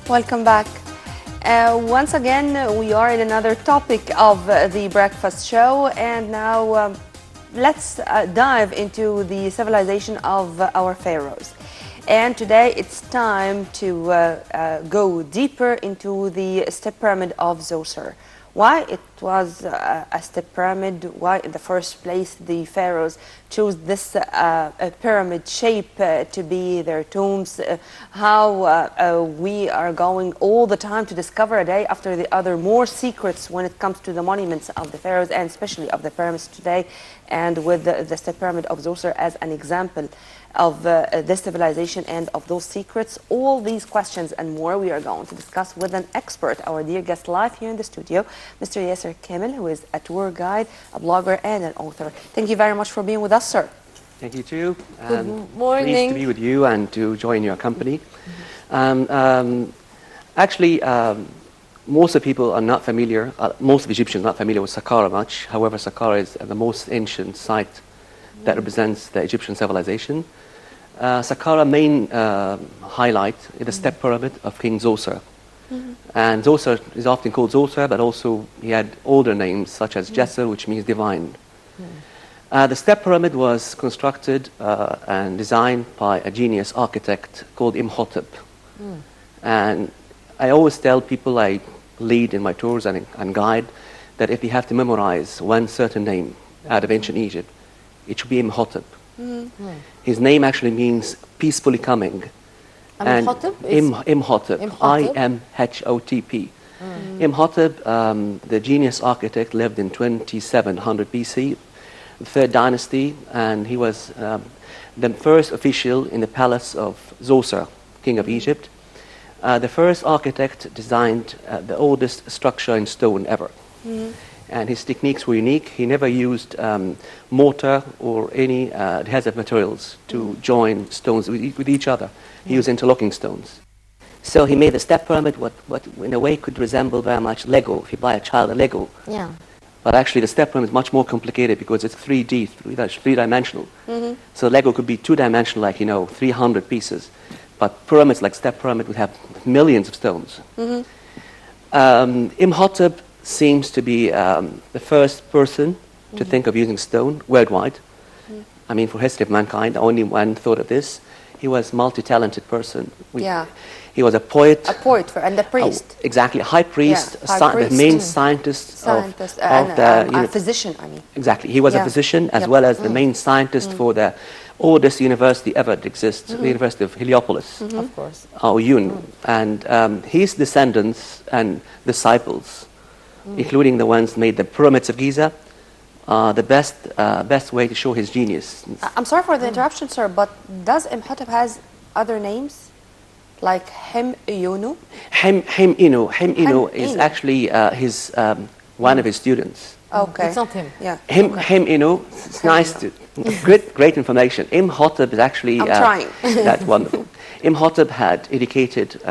Welcome back. Once again, we are in another topic of the breakfast show, and now let's dive into the civilization of our pharaohs. And today it's time to go deeper into the step pyramid of Zoser. Why it was a step pyramid, why in the first place the pharaohs chose this pyramid shape to be their tombs, how we are going all the time to discover a day after the other more secrets when it comes to the monuments of the pharaohs and especially of the pyramids today, and with the step pyramid of Zoser as an example of this civilization and of those secrets. All these questions and more we are going to discuss with an expert, our dear guest live here in the studio, Mr. Yasser Kamel, who is a tour guide, a blogger and an author. Thank you very much for being with us, sir. Thank you too. Good morning. Pleased to be with you and to join your company. Most of people are not familiar, most of Egyptians are not familiar with Saqqara much. However, Saqqara is the most ancient site that represents the Egyptian civilization. Saqqara main highlight is the step pyramid of King Zoser. And Zoser is often called Zoser, but also he had older names such as Yasser, which means divine. The step pyramid was constructed and designed by a genius architect called Imhotep. And I always tell people I lead in my tours and guide that if you have to memorize one certain name out of ancient Egypt, it should be Imhotep. His name actually means peacefully coming. Imhotep? Imhotep. I-M-H-O-T-P. Imhotep, the genius architect, lived in 2700 BC, the third dynasty, and he was the first official in the palace of Zoser, king of Egypt. The first architect designed the oldest structure in stone ever. And his techniques were unique. He never used mortar or any adhesive materials to join stones with each other. He used interlocking stones. So he made the step pyramid what in a way could resemble very much Lego, if you buy a child a Lego. Yeah. But actually the step pyramid is much more complicated because it's 3D, three-dimensional. So Lego could be two-dimensional, like, 300 pieces. But pyramids like step pyramid would have millions of stones. Imhotep seems to be the first person to think of using stone worldwide. I mean, for history of mankind, only one thought of this. He was a multi-talented person. He was a poet. A poet and a priest. Exactly, a high priest, the main scientist of a physician, I mean. Exactly, he was a physician as well as the main scientist for the oldest university ever to exist, the University of Heliopolis. Of course. Yun. And his descendants and disciples, including the ones made the pyramids of Giza, the best way to show his genius. I'm sorry for the interruption, sir, but does Imhotep has other names? Like Hem-Inu? Hem-Inu is actually one of his students. Okay. It's not him. Yeah. Hem-Inu, it's nice to, great information. Imhotep is actually... I'm trying. That's wonderful. Imhotep had educated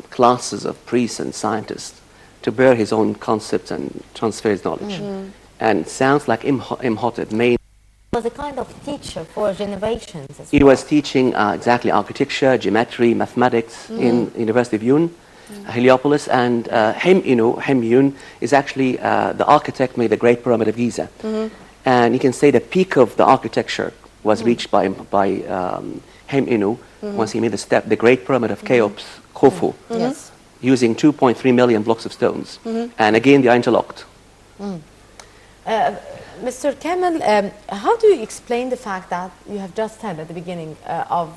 classes of priests and scientists to bear his own concepts and transfer his knowledge. And it sounds like Imhotep made... He was a kind of teacher for generations as He well. was teaching exactly architecture, geometry, mathematics in University of Yun, Heliopolis, and Hem-Yun is actually the architect made the Great Pyramid of Giza. And you can say the peak of the architecture was reached by Hem-Inu once he made the Great Pyramid of Cheops, Khufu, using 2.3 million blocks of stones. And again, they are interlocked. Mr. Kamel, how do you explain the fact that you have just said at the beginning of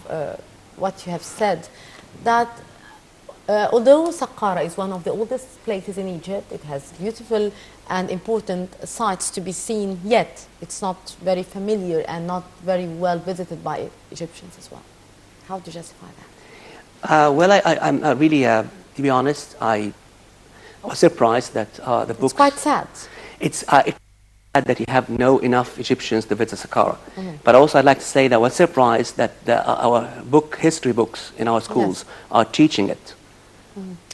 what you have said, that although Saqqara is one of the oldest places in Egypt, it has beautiful and important sites to be seen, yet it's not very familiar and not very well visited by Egyptians as well. How do you justify that? Well, I'm really, to be honest, I was surprised that the book... It's quite sad. It's that you have enough Egyptians to visit Saqqara. But also I'd like to say that I was surprised that our history books in our schools are teaching it.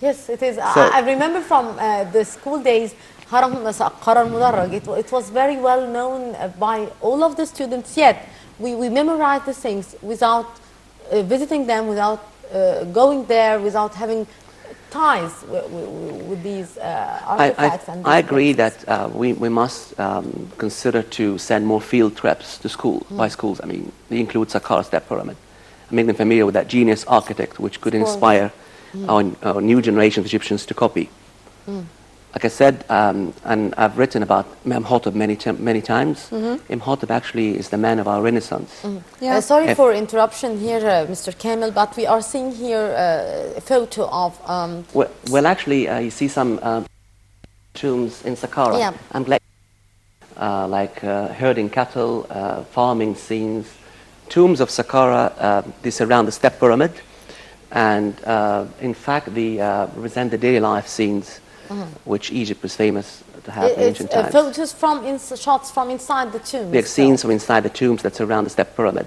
Yes, it is. I remember from the school days, Haram Saqqara al-Mudarraj, it was very well known by all of the students, yet we memorized the things without visiting them, without going there, without having ties with these artifacts. And I these agree places. that we must consider to send more field trips to school, by schools. I mean, they include Saqqara Step Pyramid. I make them familiar with that genius architect, which could inspire our new generation of Egyptians to copy. Like I said, and I've written about Imhotep many times. Imhotep actually is the man of our Renaissance. Yeah. Sorry for interruption here, Mr. Kamel, but we are seeing here a photo of... well, actually, you see some tombs in Saqqara. Yeah. I'm glad, like herding cattle, farming scenes. Tombs of Saqqara, they surround the Step Pyramid, and in fact, they represent the daily life scenes, which Egypt was famous to have in ancient times. Photos from shots from inside the tombs. The scenes from inside the tombs that surround the Step Pyramid.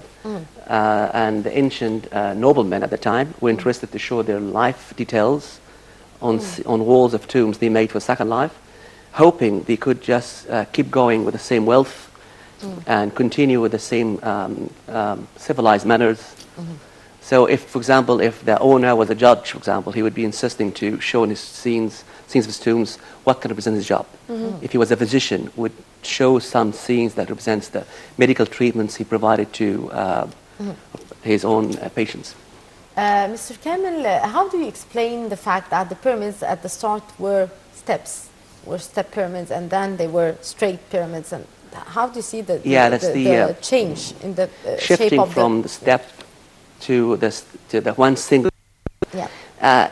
And the ancient noblemen at the time were interested to show their life details on walls of tombs they made for second life, hoping they could just keep going with the same wealth and continue with the same civilized manners. So if, for example, if the owner was a judge, for example, he would be insisting to show in his scenes of his tombs what can represent his job. If he was a physician, would show some scenes that represents the medical treatments he provided to his own patients. Mr. Kamel, how do you explain the fact that the pyramids at the start were steps, were step pyramids, and then they were straight pyramids? And how do you see the change in the shape shifting of from the step to the one single. Yeah.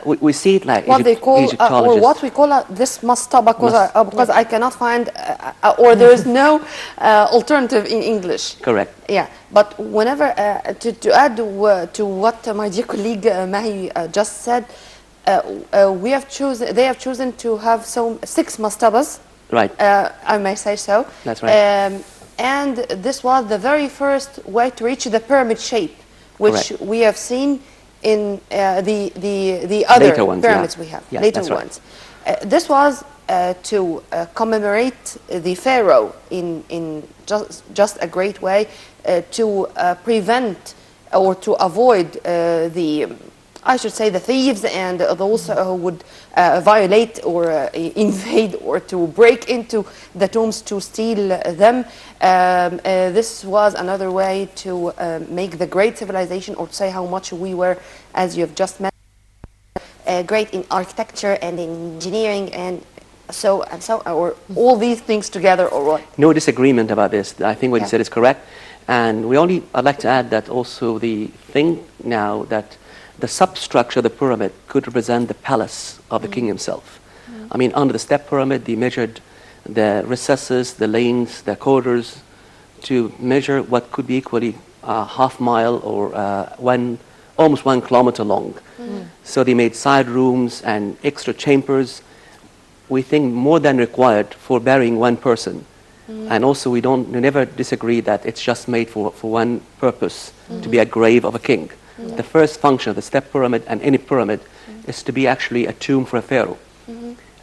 We see it like What they call, Egyptologists. or what we call this masta, because I cannot find, or there is no alternative in English. Correct. Yeah, but whenever, to add to what my dear colleague Mahi just said, they have chosen to have 6 mastabas. Right. I may say so. That's right. And this was the very first way to reach the pyramid shape, which Correct. we have seen in the other Later ones, pyramids yeah. we have, Yeah, later that's right. ones. This was to commemorate the pharaoh in just a great way, to prevent or to avoid I should say the thieves and those who would violate or invade or to break into the tombs to steal them. This was another way to make the great civilization, or to say how much we were, as you have just mentioned, great in architecture and in engineering and so or all these things together, or what? No disagreement about this. I think what Yeah. you said is correct. And I'd like to add that also the thing now that the substructure of the pyramid could represent the palace of the king himself. I mean, under the Step Pyramid, they measured the recesses, the lanes, the corridors, to measure what could be equally half mile or almost 1 kilometer long. So they made side rooms and extra chambers, we think more than required for burying one person. And also we never disagree that it's just made for one purpose, to be a grave of a king. The first function of the Step Pyramid and any pyramid is to be actually a tomb for a pharaoh,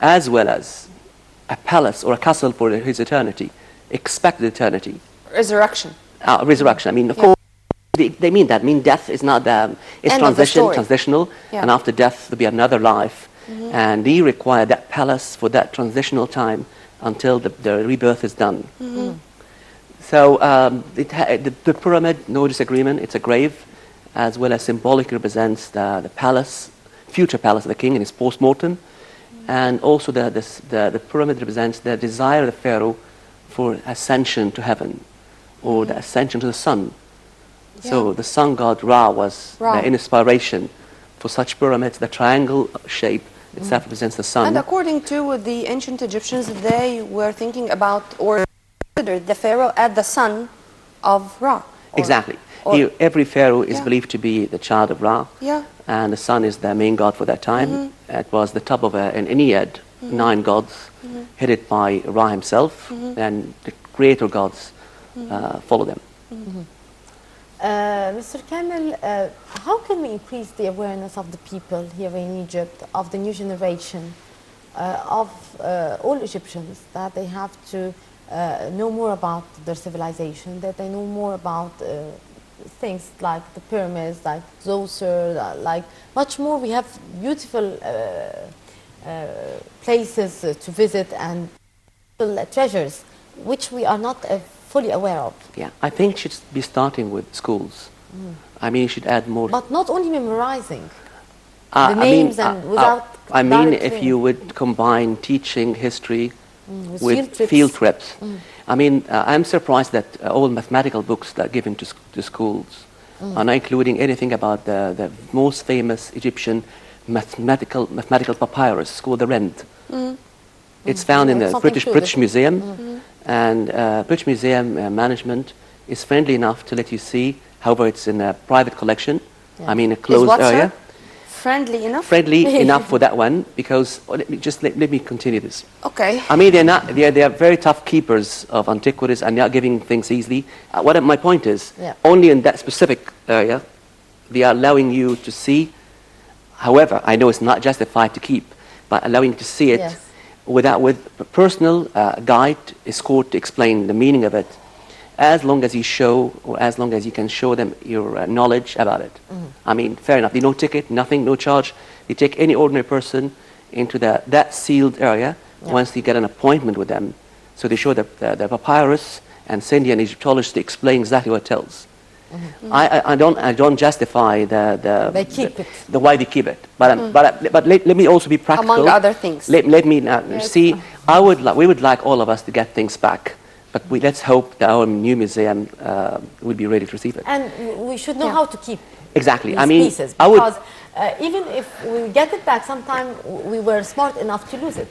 as well as a palace or a castle for his eternity, expected eternity. Resurrection. Resurrection. I mean, of course, they mean that. I mean, death is not it's End of the story. transitional, Yeah. and after death there'll be another life, and they require that palace for that transitional time until the rebirth is done. So the pyramid, no disagreement, it's a grave, as well as symbolically represents the palace, future palace of the king in his post-mortem. And also the pyramid represents the desire of the pharaoh for ascension to heaven, or the ascension to the sun. So the sun god Ra was the inspiration for such pyramids. The triangle shape itself represents the sun. And according to the ancient Egyptians, they were thinking about or considered the pharaoh as the son of Ra. Exactly. Every pharaoh is believed to be the child of Ra, and the sun is the main god for that time. It was the top of an Ennead, 9 gods, headed by Ra himself, and the creator gods follow them. Mr. Kamel, how can we increase the awareness of the people here in Egypt, of the new generation, of all Egyptians, that they have to know more about their civilization, that they know more about things like the pyramids, like Zoser, like much more. We have beautiful places to visit and treasures which we are not fully aware of. Yeah, I think you should be starting with schools. I mean, you should add more. But not only memorizing the I names mean, and without. I mean, if directly- you would combine teaching history with with field field trips. trips. I mean, I'm surprised that all mathematical books that are given to schools are not including anything about the most famous Egyptian mathematical papyrus called the Rend. It's found in Yeah, the something British to Museum, and British Museum management is friendly enough to let you see. However, it's in a private collection. Yeah. I mean, a Is closed what, area. sir? Friendly enough? Friendly enough for that one, because let me continue this. Okay. I mean, they are very tough keepers of antiquities and not giving things easily. My point is, Yeah. only in that specific area, they are allowing you to see. However, I know it's not justified to keep, but allowing you to see it Yes. with a personal guide, escort to explain the meaning of it, as long as you show, or as long as you can show them your knowledge about it. I mean, fair enough. They no ticket, nothing, no charge. They take any ordinary person into that sealed area once they get an appointment with them. So they show the papyrus and send you an Egyptologist to explain exactly what it tells. I don't justify They keep it. the why they keep it, but let me also be practical. Among other things. Let me see. We would like all of us to get things back, but let's hope that our new museum will be ready to receive it. And we should know how to keep Exactly. these I mean, pieces, I would because even if we get it back, sometime we were smart enough to lose it.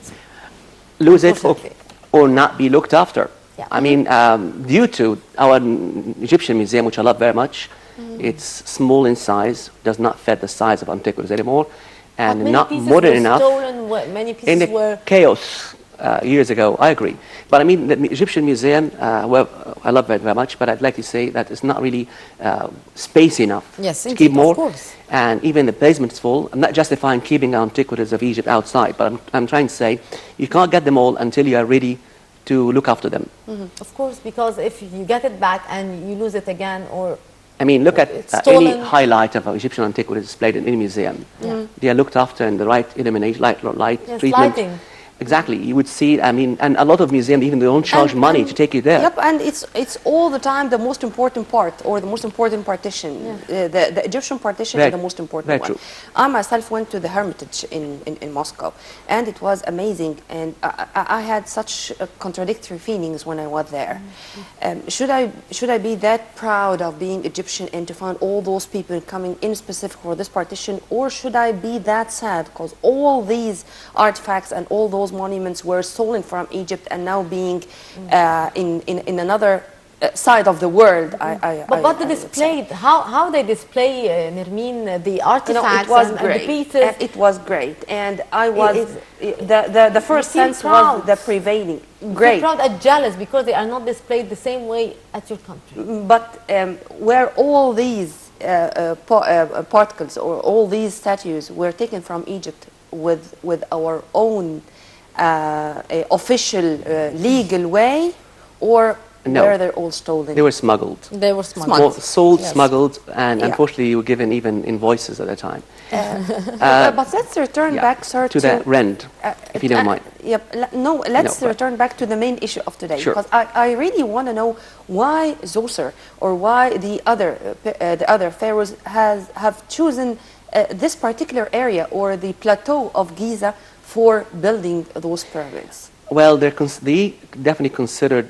lose it Unfortunately. or not be looked after. Yeah. I mean, due to our Egyptian museum, which I love very much, it's small in size, does not fit the size of antiquities anymore, and But many not pieces modern were enough. stolen, many In pieces the were. chaos years ago, I agree. But I mean, the Egyptian museum, well, I love it very much, but I'd like to say that it's not really space enough Yes, to indeed, keep of more. course. And even the basement is full. I'm not justifying keeping antiquities of Egypt outside, but I'm trying to say you can't get them all until you are ready to look after them. Of course, because if you get it back and you lose it again, or I mean, look at It's any stolen. highlight of Egyptian antiquities displayed in any museum. They are looked after in the right illumination, light Yes, treatment. lighting. Exactly. You would see, I mean, and a lot of museums, even they don't charge money to take you there. Yep, and it's all the time the most important part, or the most important partition. The Egyptian partition Very- is the most important very one. true. I myself went to the Hermitage in Moscow, and it was amazing, and I had such contradictory feelings when I was there. Should I be that proud of being Egyptian and to find all those people coming in specific for this partition, or should I be that sad because all these artifacts and all those monuments were stolen from Egypt and now being in another side of the world? but what they I would say. displayed, how they display, Nermeen, the You artifacts know, it was and great. the pieces. It was great, and I was the first feel sense proud. was the prevailing. You're Great, proud and jealous because they are not displayed the same way at your country. but where all these particles or all these statues were taken from Egypt with our own official legal way, or No. were they all stolen? They were smuggled. They were smart. Sold, Yes. smuggled, and Yeah. unfortunately you were given even invoices at the time. But let's return Yeah. back, sir, to that rent, if you don't mind. Yep. No, let's No, but- return back to the main issue of today, Sure. because I really want to know why Zoser or why the other pharaohs have chosen this particular area or the plateau of Giza for building those pyramids. Well, they definitely considered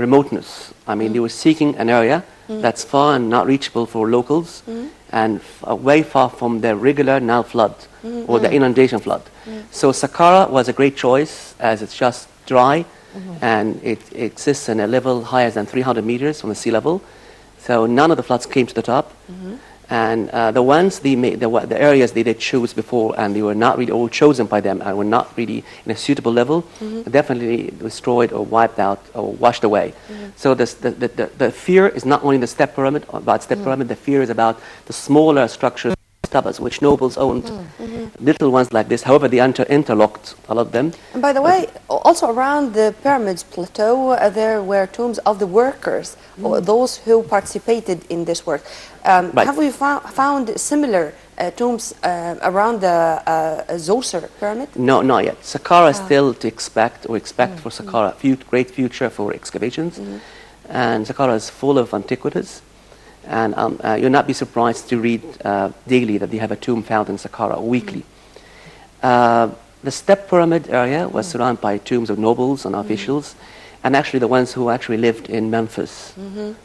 remoteness. I mean, they were seeking an area that's far and not reachable for locals, and way far from the regular Nile flood or the inundation flood. So Saqqara was a great choice, as it's just dry, and it exists in a level higher than 300 meters from the sea level. So none of the floods came to the top. And the ones the areas they chose before, and they were not really all chosen by them, and were not really in a suitable level, definitely destroyed or wiped out or washed away. So the fear is not only the step pyramid, about step pyramid. The fear is about the smaller structures mastabas, which nobles owned. Little ones like this. However, they interlocked, a lot of them. And by the way, also around the pyramids plateau, there were tombs of the workers, or those who participated in this work. Right. Have we found similar tombs around the Zoser pyramid? No, not yet. Saqqara is still to expect, or expect for Saqqara, great future for excavations. And Saqqara is full of antiquities. And you'll not be surprised to read daily that they have a tomb found in Saqqara, weekly. The step pyramid area was surrounded by tombs of nobles and officials, and actually the ones who actually lived in Memphis.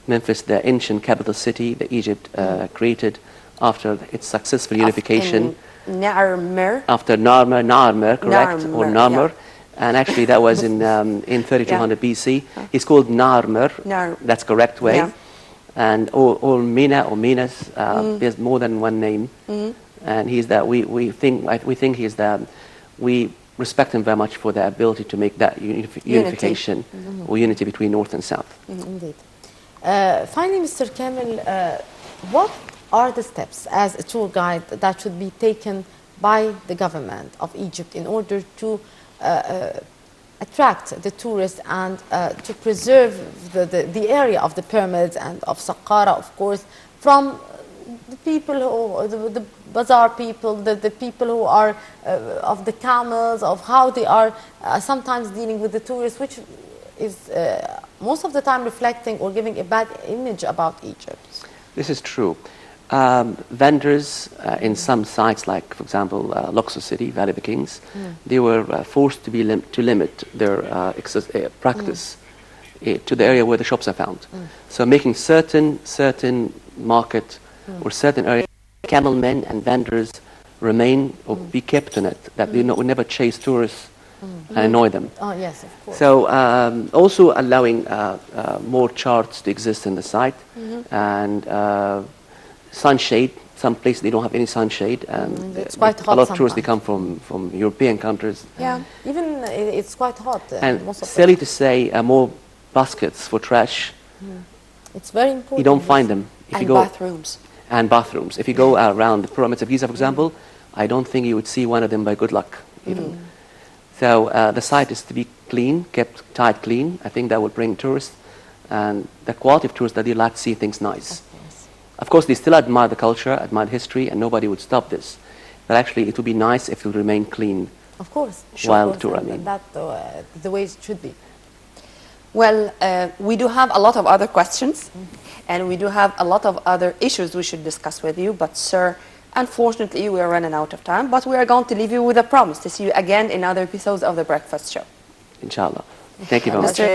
Memphis, the ancient capital city that Egypt created after its successful unification. Narmer. After Narmer, correct? Or Narmer, Narmer. yeah. And actually that was in 3200 BC. It's called Narmer. That's correct way. Yeah. And or Mina or Minas, there's more than one name. And he's that we think he's that we respect him very much for the ability to make that unification or unity between North and South. Indeed. Finally, Mr. Kamel, what are the steps as a tour guide that should be taken by the government of Egypt in order to attract the tourists and to preserve the area of the pyramids and of Saqqara, of course, from the people who, the bazaar people, the people who are of the camels, of how they are sometimes dealing with the tourists, which is most of the time reflecting or giving a bad image about Egypt. This is true. Vendors in some sites, like for example Luxor City, Valley of the Kings, they were forced to limit their practice to the area where the shops are found. So making certain market or certain area, camel men and vendors remain or be kept in it, that they would never chase tourists and annoy them. Oh yes, of course. So also allowing more charts to exist in the site and sunshade. Some places they don't have any sunshade, and it's quite hot. A lot of tourists they come from European countries. Yeah, even it's quite hot. And most of silly to say, more baskets for trash. It's very important. You don't find them. If you go, Bathrooms. And bathrooms. If you go around the pyramids of Giza, for example, I don't think you would see one of them by good luck, even. So the site is to be clean, kept tight clean. I think that will bring tourists, and the quality of tourists that they like to see things nice. Of course, they still admire the culture, admire the history, and nobody would stop this. But actually, it would be nice if it would remain clean. Of course. While tour, I mean. That the way it should be. Well, we do have a lot of other questions, and we do have a lot of other issues we should discuss with you. But, sir, unfortunately, we are running out of time. But we are going to leave you with a promise to see you again in other episodes of The Breakfast Show. Inshallah. Thank you very much. Mr.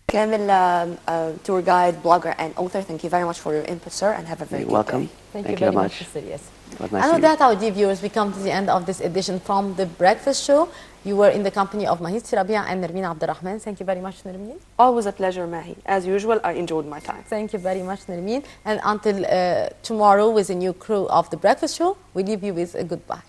Kamel, tour guide, blogger, and author, thank you very much for your input, sir, and have a very You're good welcome. day. Thank you very much, Mr. Yes. Nice And with that, our dear viewers, we come to the end of this edition from The Breakfast Show. You were in the company of Mahid Rabia and Nermeen Abdurrahman. Thank you very much, Nermeen. Always a pleasure, Mahi. As usual, I enjoyed my time. Thank you very much, Nermeen. And until tomorrow with a new crew of The Breakfast Show, we leave you with a goodbye.